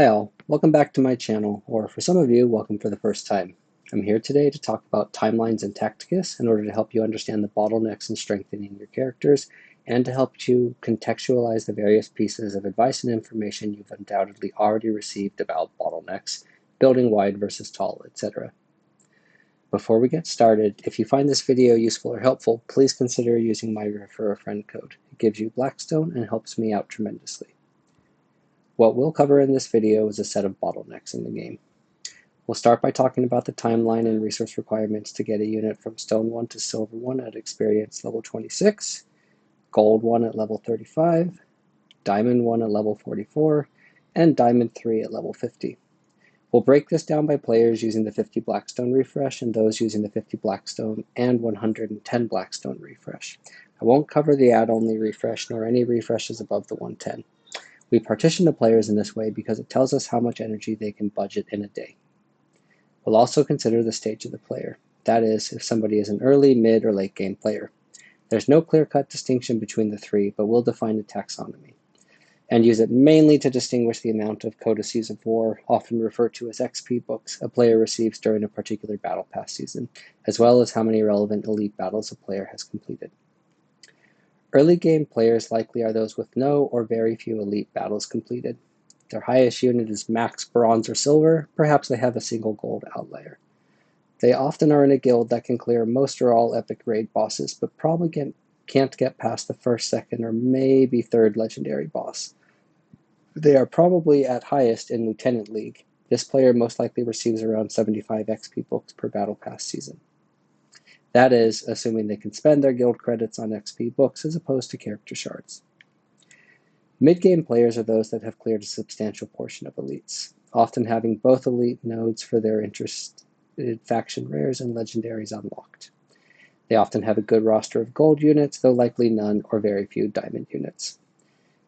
Hi all, welcome back to my channel, or for some of you, welcome for the first time. I'm here today to talk about timelines in Tacticus in order to help you understand the bottlenecks in strengthening your characters, and to help you contextualize the various pieces of advice and information you've undoubtedly already received about bottlenecks, building wide versus tall, etc. Before we get started, if you find this video useful or helpful, please consider using my Refer a Friend code. It gives you Blackstone and helps me out tremendously. What we'll cover in this video is a set of bottlenecks in the game. We'll start by talking about the timeline and resource requirements to get a unit from Stone 1 to Silver 1 at Experience level 26, Gold 1 at level 35, Diamond 1 at level 44, and Diamond 3 at level 50. We'll break this down by players using the 50 Blackstone refresh and those using the 50 Blackstone and 110 Blackstone refresh. I won't cover the add-only refresh nor any refreshes above the 110. We partition the players in this way because it tells us how much energy they can budget in a day. We'll also consider the stage of the player. That is, if somebody is an early, mid, or late game player. There's no clear-cut distinction between the three, but we'll define a taxonomy and use it mainly to distinguish the amount of codices of war, often referred to as XP books, a player receives during a particular battle pass season, as well as how many relevant elite battles a player has completed. Early game players likely are those with no or very few elite battles completed. Their highest unit is max bronze or silver, perhaps they have a single gold outlier. They often are in a guild that can clear most or all epic raid bosses, but probably can't get past the first, second, or maybe third legendary boss. They are probably at highest in Lieutenant League. This player most likely receives around 75 XP books per battle pass season. That is, assuming they can spend their guild credits on XP books as opposed to character shards. Mid-game players are those that have cleared a substantial portion of elites, often having both elite nodes for their interested faction rares and legendaries unlocked. They often have a good roster of gold units, though likely none or very few diamond units.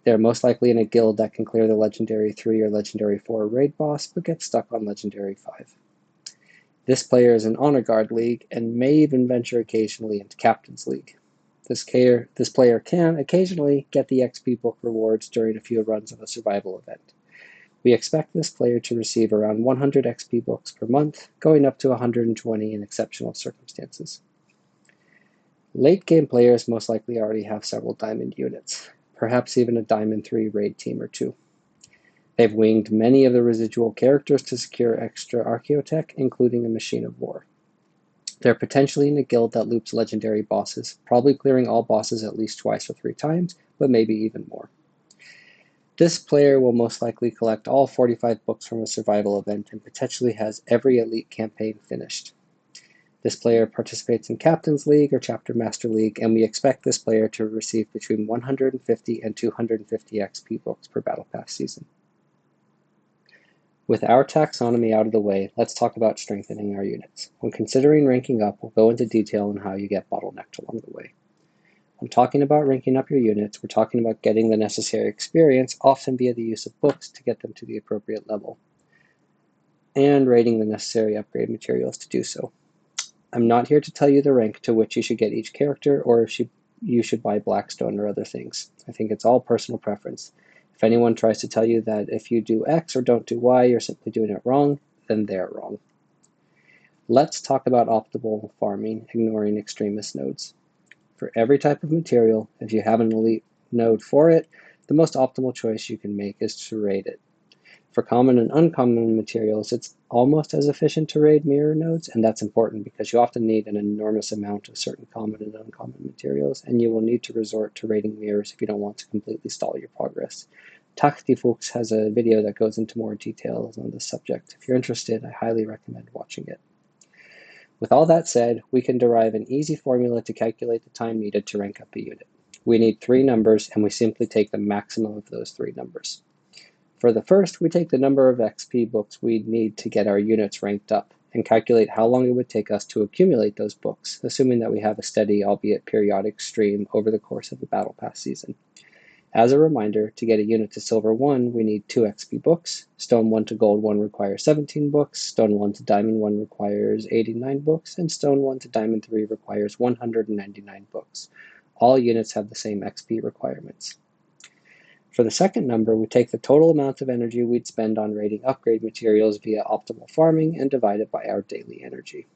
They are most likely in a guild that can clear the Legendary 3 or Legendary 4 raid boss, but get stuck on Legendary 5. This player is in Honor Guard League and may even venture occasionally into Captain's League. This player can occasionally get the XP book rewards during a few runs of a survival event. We expect this player to receive around 100 XP books per month, going up to 120 in exceptional circumstances. Late game players most likely already have several diamond units, perhaps even a Diamond 3 raid team or two. They've winged many of the residual characters to secure extra archaeotech, including a machine of war. They're potentially in a guild that loops legendary bosses, probably clearing all bosses at least twice or 3 times, but maybe even more. This player will most likely collect all 45 books from a survival event and potentially has every elite campaign finished. This player participates in Captain's League or Chapter Master League, and we expect this player to receive between 150 and 250 XP books per Battle Pass season. With our taxonomy out of the way, let's talk about strengthening our units. When considering ranking up, we'll go into detail on how you get bottlenecked along the way. When talking about ranking up your units, we're talking about getting the necessary experience, often via the use of books to get them to the appropriate level, and rating the necessary upgrade materials to do so. I'm not here to tell you the rank to which you should get each character, or if you should buy Blackstone or other things. I think it's all personal preference. If anyone tries to tell you that if you do X or don't do Y, you're simply doing it wrong, then they're wrong. Let's talk about optimal farming, ignoring extremist nodes. For every type of material, if you have an elite node for it, the most optimal choice you can make is to raid it. For common and uncommon materials, it's almost as efficient to raid mirror nodes, and that's important because you often need an enormous amount of certain common and uncommon materials, and you will need to resort to raiding mirrors if you don't want to completely stall your progress. Tacticus has a video that goes into more details on this subject. If you're interested, I highly recommend watching it. With all that said, we can derive an easy formula to calculate the time needed to rank up a unit. We need 3 numbers, and we simply take the maximum of those 3 numbers. For the first, we take the number of XP books we need to get our units ranked up, and calculate how long it would take us to accumulate those books, assuming that we have a steady, albeit periodic, stream over the course of the Battle Pass season. As a reminder, to get a unit to Silver 1, we need 2 XP books. Stone 1 to Gold 1 requires 17 books, Stone 1 to Diamond 1 requires 89 books, and Stone 1 to Diamond 3 requires 199 books. All units have the same XP requirements. For the second number, we take the total amount of energy we'd spend on raiding upgrade materials via optimal farming and divide it by our daily energy.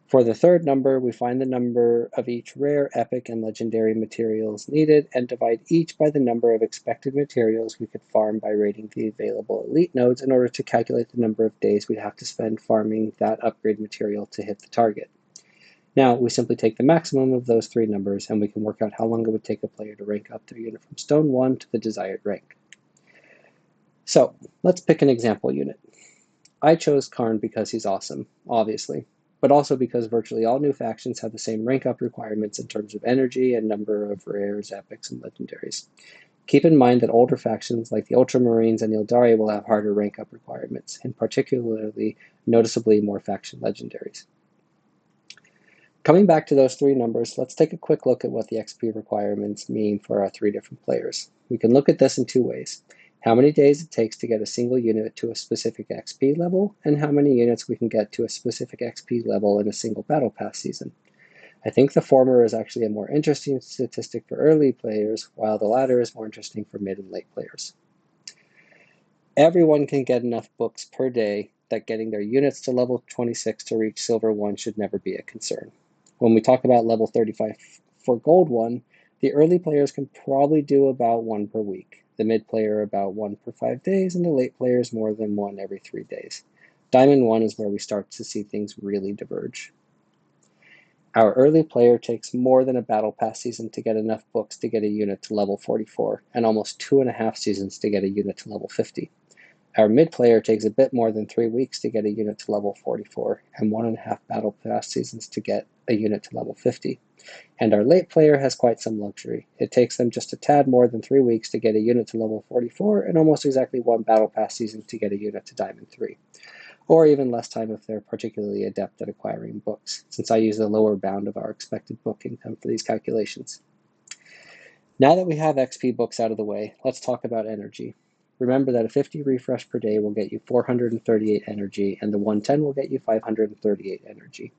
For the third number, we find the number of each rare, epic, and legendary materials needed and divide each by the number of expected materials we could farm by raiding the available elite nodes in order to calculate the number of days we'd have to spend farming that upgrade material to hit the target. Now, we simply take the maximum of those three numbers and we can work out how long it would take a player to rank up their unit from Stone 1 to the desired rank. So, let's pick an example unit. I chose Karn because he's awesome, obviously, but also because virtually all new factions have the same rank up requirements in terms of energy and number of rares, epics, and legendaries. Keep in mind that older factions like the Ultramarines and Ildari will have harder rank up requirements, and particularly noticeably more faction legendaries. Coming back to those three numbers, let's take a quick look at what the XP requirements mean for our three different players. We can look at this in two ways. How many days it takes to get a single unit to a specific XP level, and how many units we can get to a specific XP level in a single Battle Pass season. I think the former is actually a more interesting statistic for early players, while the latter is more interesting for mid and late players. Everyone can get enough books per day that getting their units to level 26 to reach Silver 1 should never be a concern. When we talk about level 35 for Gold 1, the early players can probably do about one per week, the mid player about one per 5 days, and the late players more than one every 3 days. Diamond 1 is where we start to see things really diverge. Our early player takes more than a Battle Pass season to get enough books to get a unit to level 44, and almost 2.5 seasons to get a unit to level 50. Our mid player takes a bit more than 3 weeks to get a unit to level 44, and 1.5 Battle Pass seasons to get a unit to level 50. And our late player has quite some luxury. It takes them just a tad more than 3 weeks to get a unit to level 44, and almost exactly 1 Battle Pass season to get a unit to Diamond 3. Or even less time if they're particularly adept at acquiring books, since I use the lower bound of our expected book income for these calculations. Now that we have XP books out of the way, let's talk about energy. Remember that a 50 refresh per day will get you 438 energy, and the 110 will get you 538 energy.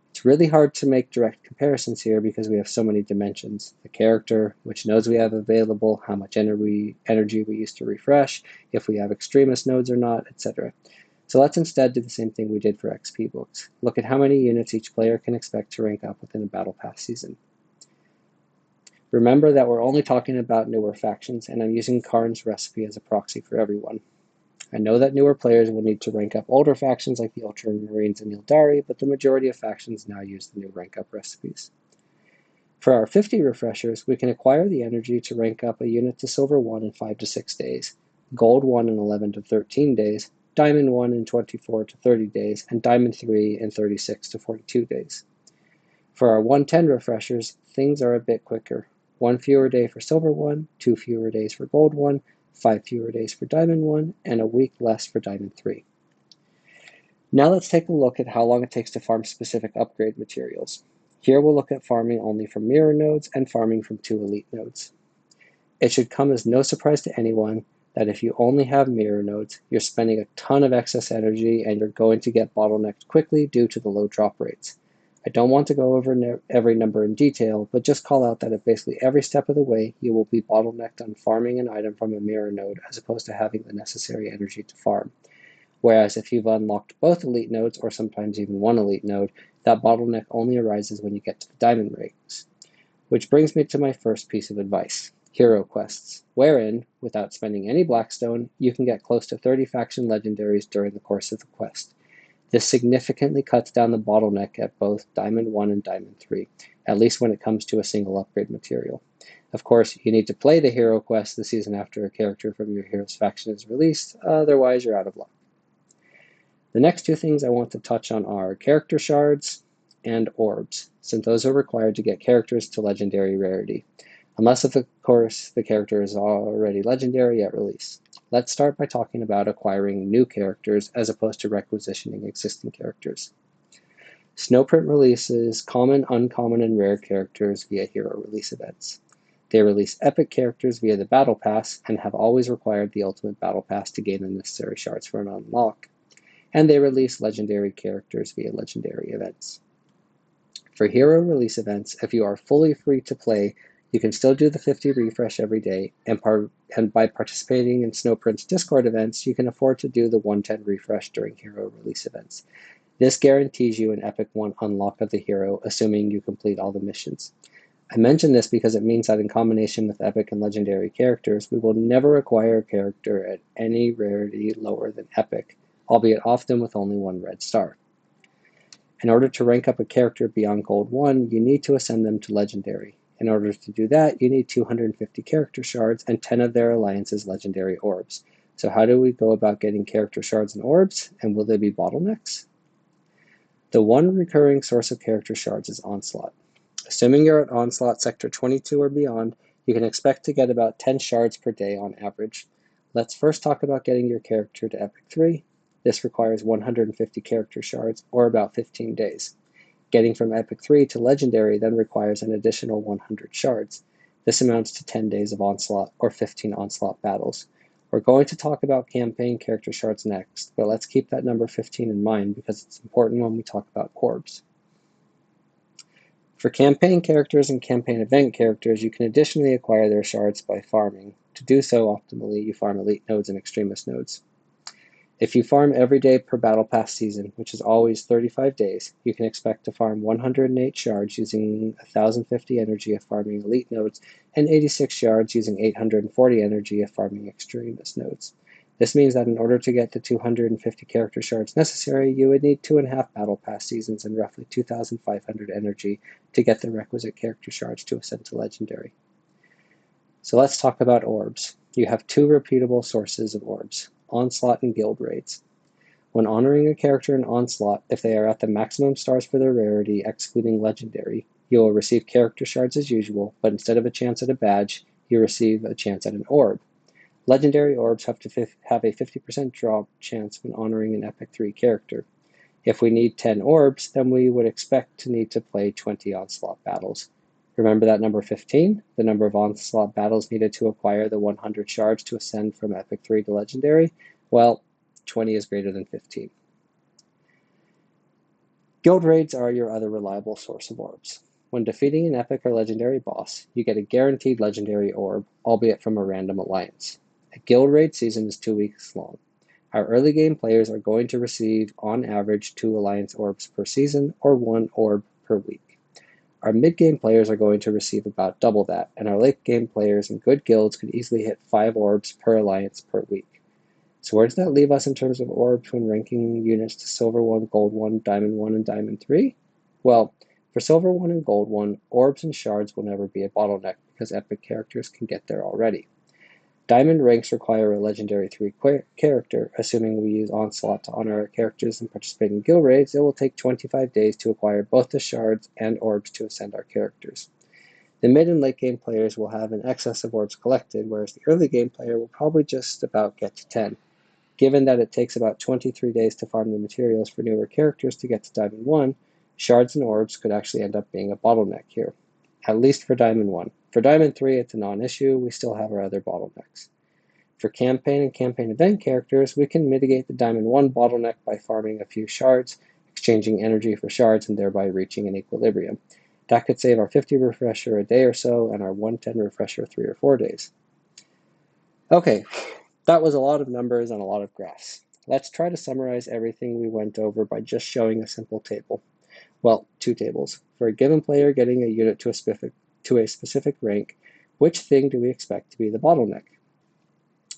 It's really hard to make direct comparisons here because we have so many dimensions. The character, which nodes we have available, how much energy we use to refresh, if we have extremist nodes or not, etc. So let's instead do the same thing we did for XP books. Look at how many units each player can expect to rank up within a Battle Pass season. Remember that we're only talking about newer factions, and I'm using Karn's recipe as a proxy for everyone. I know that newer players will need to rank up older factions like the Ultramarines and Ildari, but the majority of factions now use the new rank up recipes. For our 50 refreshers, we can acquire the energy to rank up a unit to Silver 1 in 5 to 6 days, Gold 1 in 11 to 13 days, Diamond 1 in 24 to 30 days, and Diamond 3 in 36 to 42 days. For our 110 refreshers, things are a bit quicker. 1 fewer day for Silver 1, 2 fewer days for Gold 1, 5 fewer days for Diamond 1, and a week less for Diamond 3. Now let's take a look at how long it takes to farm specific upgrade materials. Here we'll look at farming only from mirror nodes and farming from 2 elite nodes. It should come as no surprise to anyone that if you only have mirror nodes, you're spending a ton of excess energy and you're going to get bottlenecked quickly due to the low drop rates. I don't want to go over every number in detail, but just call out that at basically every step of the way, you will be bottlenecked on farming an item from a mirror node as opposed to having the necessary energy to farm. Whereas if you've unlocked both elite nodes, or sometimes even one elite node, that bottleneck only arises when you get to the diamond ranks. Which brings me to my first piece of advice, hero quests, wherein, without spending any Blackstone, you can get close to 30 faction legendaries during the course of the quest. This significantly cuts down the bottleneck at both Diamond 1 and Diamond 3, at least when it comes to a single upgrade material. Of course, you need to play the hero quest the season after a character from your hero's faction is released, otherwise you're out of luck. The next two things I want to touch on are character shards and orbs, since those are required to get characters to legendary rarity, unless of course the character is already legendary at release. Let's start by talking about acquiring new characters as opposed to requisitioning existing characters. Snowprint releases common, uncommon, and rare characters via hero release events. They release epic characters via the Battle Pass and have always required the Ultimate Battle Pass to gain the necessary shards for an unlock. And they release legendary characters via legendary events. For hero release events, if you are fully free to play, You can still do the 50 refresh every day, and by participating in Snowprint's Discord events, you can afford to do the 110 refresh during hero release events. This guarantees you an Epic 1 unlock of the hero, assuming you complete all the missions. I mention this because it means that in combination with Epic and Legendary characters, we will never acquire a character at any rarity lower than Epic, albeit often with only one red star. In order to rank up a character beyond Gold 1, you need to ascend them to Legendary. In order to do that, you need 250 character shards and 10 of their alliance's Legendary Orbs. So how do we go about getting character shards and orbs, and will they be bottlenecks? The one recurring source of character shards is Onslaught. Assuming you're at Onslaught Sector 22 or beyond, you can expect to get about 10 shards per day on average. Let's first talk about getting your character to Epic 3. This requires 150 character shards, or about 15 days. Getting from Epic 3 to Legendary then requires an additional 100 shards. This amounts to 10 days of Onslaught, or 15 Onslaught battles. We're going to talk about campaign character shards next, but let's keep that number 15 in mind because it's important when we talk about Orbs. For campaign characters and campaign event characters, you can additionally acquire their shards by farming. To do so optimally, you farm elite nodes and extremist nodes. If you farm every day per Battle Pass season, which is always 35 days, you can expect to farm 108 shards using 1050 energy of farming elite nodes and 86 shards using 840 energy of farming extremist nodes. This means that in order to get the 250 character shards necessary, you would need 2.5 Battle Pass seasons and roughly 2500 energy to get the requisite character shards to ascend to Legendary. So let's talk about orbs. You have two repeatable sources of orbs: Onslaught and Guild Raids. When honoring a character in Onslaught, if they are at the maximum stars for their rarity, excluding Legendary, you will receive character shards as usual, but instead of a chance at a badge, you receive a chance at an orb. Legendary orbs have a 50% drop chance when honoring an Epic 3 character. If we need 10 orbs, then we would expect to need to play 20 Onslaught battles. Remember that number 15? The number of Onslaught battles needed to acquire the 100 shards to ascend from Epic 3 to Legendary? Well, 20 is greater than 15. Guild Raids are your other reliable source of orbs. When defeating an Epic or Legendary boss, you get a guaranteed Legendary orb, albeit from a random alliance. A Guild Raid season is 2 weeks long. Our early game players are going to receive, on average, 2 Alliance orbs per season, or 1 orb per week. Our mid-game players are going to receive about double that, and our late-game players in good guilds could easily hit 5 orbs per Alliance per week. So where does that leave us in terms of orbs when ranking units to Silver 1, Gold 1, Diamond 1, and Diamond 3? Well, for Silver 1 and Gold 1, orbs and shards will never be a bottleneck because Epic characters can get there already. Diamond ranks require a Legendary 3 character. Assuming we use Onslaught to honor our characters and participate in guild raids, it will take 25 days to acquire both the shards and orbs to ascend our characters. The mid and late game players will have an excess of orbs collected, whereas the early game player will probably just about get to 10. Given that it takes about 23 days to farm the materials for newer characters to get to Diamond 1, shards and orbs could actually end up being a bottleneck here, at least for Diamond 1. For Diamond 3, it's a non-issue. We still have our other bottlenecks. For campaign and campaign event characters, we can mitigate the Diamond 1 bottleneck by farming a few shards, exchanging energy for shards, and thereby reaching an equilibrium. That could save our 50 refresher a day or so, and our 110 refresher 3 or 4 days. Okay, that was a lot of numbers and a lot of graphs. Let's try to summarize everything we went over by just showing a simple table. Well, 2 tables. For a given player getting a unit to a specific rank, which thing do we expect to be the bottleneck?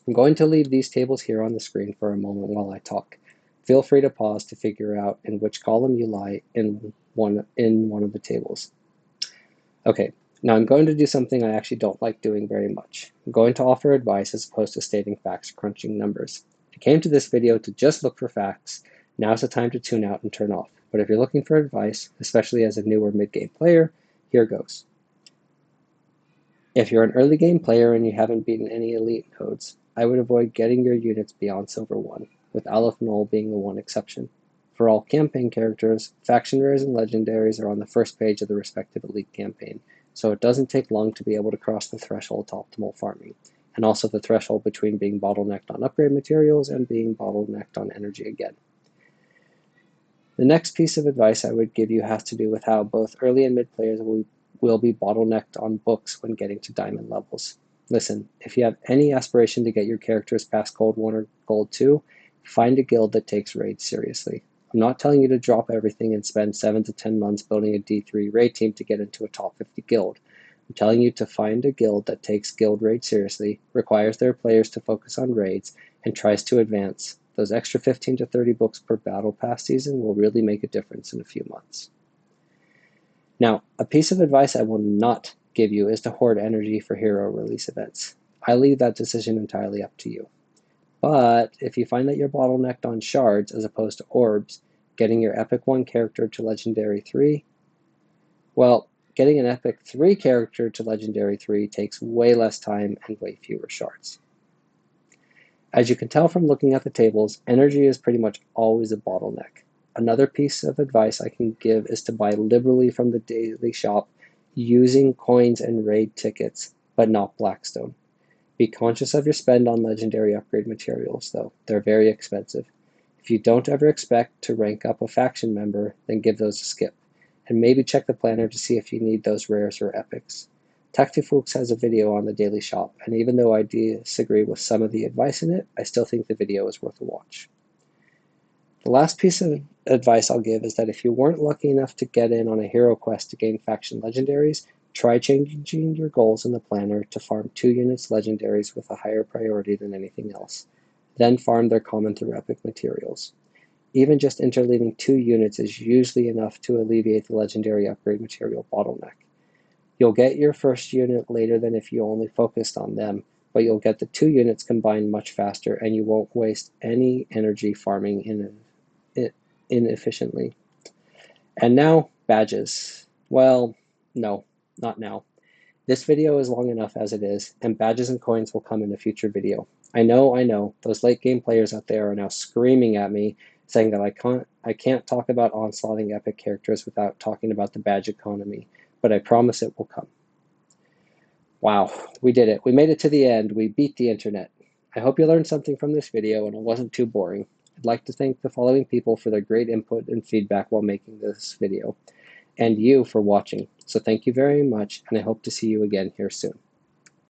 I'm going to leave these tables here on the screen for a moment while I talk. Feel free to pause to figure out in which column you lie in one of the tables. Okay, now I'm going to do something I actually don't like doing very much. I'm going to offer advice as opposed to stating facts or crunching numbers. If you came to this video to just look for facts, now's the time to tune out and turn off. But if you're looking for advice, especially as a new or mid-game player, here goes. If you're an early game player and you haven't beaten any elite nodes, I would avoid getting your units beyond Silver 1, with Aleph Null being the one exception. For all campaign characters, faction rares and legendaries are on the first page of the respective elite campaign, so it doesn't take long to be able to cross the threshold to optimal farming, and also the threshold between being bottlenecked on upgrade materials and being bottlenecked on energy again. The next piece of advice I would give you has to do with how both early and mid players will be bottlenecked on books when getting to diamond levels. Listen, if you have any aspiration to get your characters past Gold 1 or Gold 2, find a guild that takes raids seriously. I'm not telling you to drop everything and spend 7 to 10 months building a D3 raid team to get into a top 50 guild. I'm telling you to find a guild that takes guild raids seriously, requires their players to focus on raids, and tries to advance. Those extra 15 to 30 books per battle pass season will really make a difference in a few months. Now, a piece of advice I will not give you is to hoard energy for hero release events. I leave that decision entirely up to you. But if you find that you're bottlenecked on shards as opposed to orbs, getting your Epic 1 character to Legendary 3, well, getting an Epic 3 character to Legendary 3 takes way less time and way fewer shards. As you can tell from looking at the tables, energy is pretty much always a bottleneck. Another piece of advice I can give is to buy liberally from the daily shop using coins and raid tickets, but not Blackstone. Be conscious of your spend on legendary upgrade materials, though. They're very expensive. If you don't ever expect to rank up a faction member, then give those a skip. And maybe check the planner to see if you need those rares or epics. Tacticus has a video on the daily shop, and even though I disagree with some of the advice in it, I still think the video is worth a watch. The last piece of advice I'll give is that if you weren't lucky enough to get in on a hero quest to gain faction legendaries, try changing your goals in the planner to farm 2 units legendaries with a higher priority than anything else. Then farm their common through epic materials. Even just interleaving 2 units is usually enough to alleviate the legendary upgrade material bottleneck. You'll get your first unit later than if you only focused on them, but you'll get the 2 units combined much faster and you won't waste any energy farming inefficiently. And now, badges. Well, no, not now. This video is long enough as it is, and badges and coins will come in a future video. I know, those late game players out there are now screaming at me, saying that I can't talk about onslaughting epic characters without talking about the badge economy, but I promise it will come. Wow, we did it. We made it to the end. We beat the internet. I hope you learned something from this video and it wasn't too boring. I'd like to thank the following people for their great input and feedback while making this video, and you for watching. So thank you very much, and I hope to see you again here soon.